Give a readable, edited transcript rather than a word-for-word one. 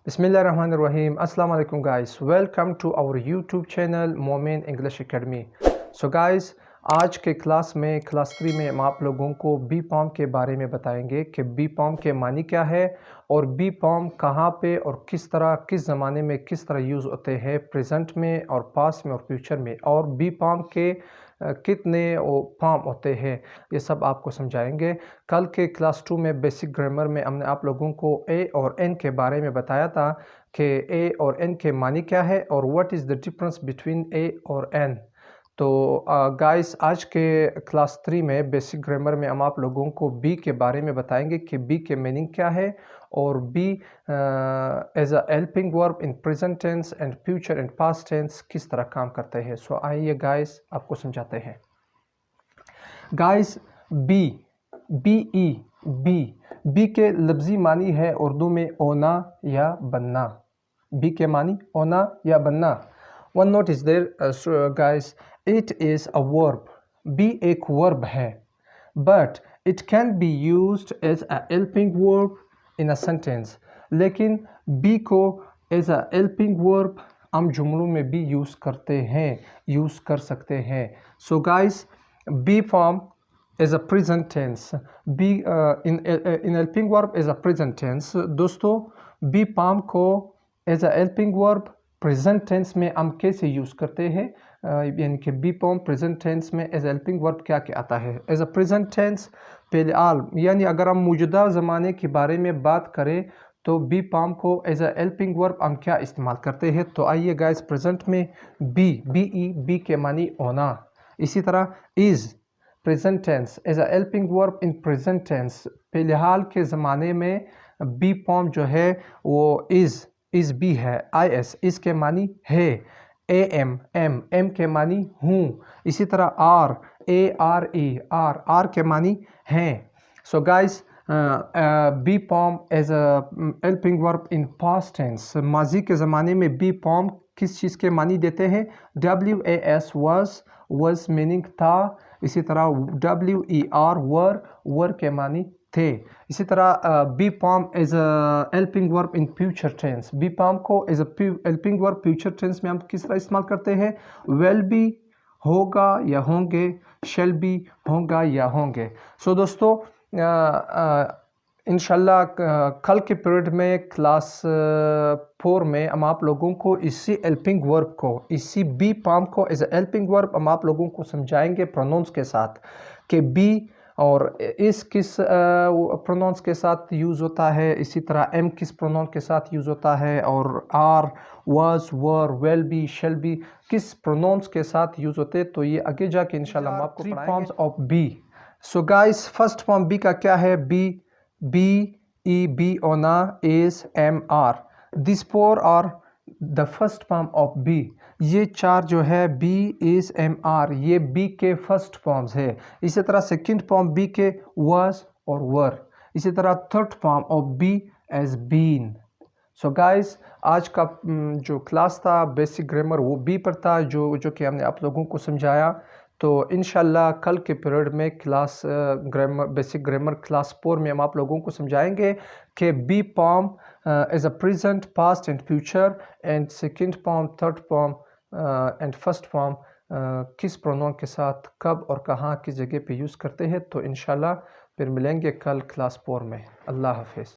Bismillahirrahmanirrahim. Assalamu alaikum guys. Welcome to our YouTube channel Momin English Academy. So guys, आज के class में class 3 में हम आप लोगों को बी फॉर्म के बारे में बताएंगे कि बी फॉर्म के मानी क्या है और बी फॉर्म कहाँ पे और किस तरह किस ज़माने में किस तरह यूज़ होते हैं, प्रेजेंट में और पास्ट में और फ्यूचर में, और बी फॉर्म के कितने फॉर्म होते हैं, ये सब आपको समझाएंगे। कल के क्लास 2 में बेसिक ग्रामर में हमने आप लोगों को ए और एन के बारे में बताया था कि ए और एन के मानी क्या है और what is the difference between a और एन। तो गाइस, आज के क्लास 3 में बेसिक ग्रामर में हम आप लोगों को बी के बारे में बताएंगे कि बी के मीनिंग क्या है और be as a helping verb in present tense and future and past tense किस तरह काम करते हैं। सो आइए गाइस आपको समझाते हैं। गाइस, बी बी के लफ्ज़ी मानी है उर्दू में होना या बनना। बी के मानी होना या बनना। One note is there, guys, it is a verb. Be एक verb है, but it can be used as a helping verb in a sentence. लेकिन be को as a helping verb हम जुमलों में भी यूज़ करते हैं, यूज़ कर सकते हैं। So guys, be form is a present tense. Be in helping verb is a present tense. दोस्तों, be form को as a helping verb present tense में हम कैसे यूज़ करते हैं, यानी कि बी फॉर्म प्रेजेंट टेंस में एज हेल्पिंग वर्ब क्या क्या आता है। एज अ प्रेजेंट टेंस पहले आल, यानी अगर हम मौजूदा ज़माने के बारे में बात करें तो बी फॉर्म को एज अ हेल्पिंग वर्ब हम क्या इस्तेमाल करते हैं। तो आइए गाइस, प्रेजेंट में बी के मानी होना। इसी तरह is present tense as a helping verb in present tense, पहले हाल के ज़माने में बी फॉर्म जो है वो इज़ बी है। आई एस इसके मानी है। ए एम के मानी हूँ। इसी तरह आर आर के मानी हैं। So guys, be form as a helping verb in past tense, माजी के ज़माने में बी फॉर्म किस चीज़ के मानी देते हैं। WAS was मीनिंग था। इसी तरह WER वर के मानी थे। इसी तरह be form as a helping verb in future tense, be form को as a helping verb future tense में हम किस तरह इस्तेमाल करते हैं। विल बी होगा या होंगे, शैल बी होगा या होंगे। सो दोस्तों, इंशाल्लाह कल के पीरियड में क्लास 4 में हम आप लोगों को इसी हेल्पिंग वर्ब को, इसी बी फॉर्म को एज अ हेल्पिंग वर्ब हम आप लोगों को समझाएंगे प्रोनाउंस के साथ कि बी और इस किस प्रोनाउंस के साथ यूज़ होता है, इसी तरह एम किस प्रोनाउन के साथ यूज़ होता है, और are was were will be shall be किस प्रोनाउंस के साथ यूज़ होते हैं। तो ये आगे जाके इंशाल्लाह हम आपको पढ़ाएंगे। Forms of be. So guys, first form be का क्या है। बी होना is am are. This four are the first form of be. ये चार जो है बी इज एम आर, ये बी के फर्स्ट फॉर्म्स है। इसी तरह सेकंड फॉर्म बी के वाज और वर। इसी तरह third form of be as been. So guys, आज का जो क्लास था बेसिक ग्रामर वो बी पर था, जो कि हमने आप लोगों को समझाया। तो इंशाल्लाह कल के पीरियड में class grammar basic grammar class 4 में हम आप लोगों को समझाएंगे कि be form as a present, past and future, and second form, third form and first form किस प्रोनाउन के साथ कब और कहाँ किस जगह पे यूज़ करते हैं। तो इंशाल्लाह फिर मिलेंगे कल क्लास 4 में। अल्लाह हाफिज़।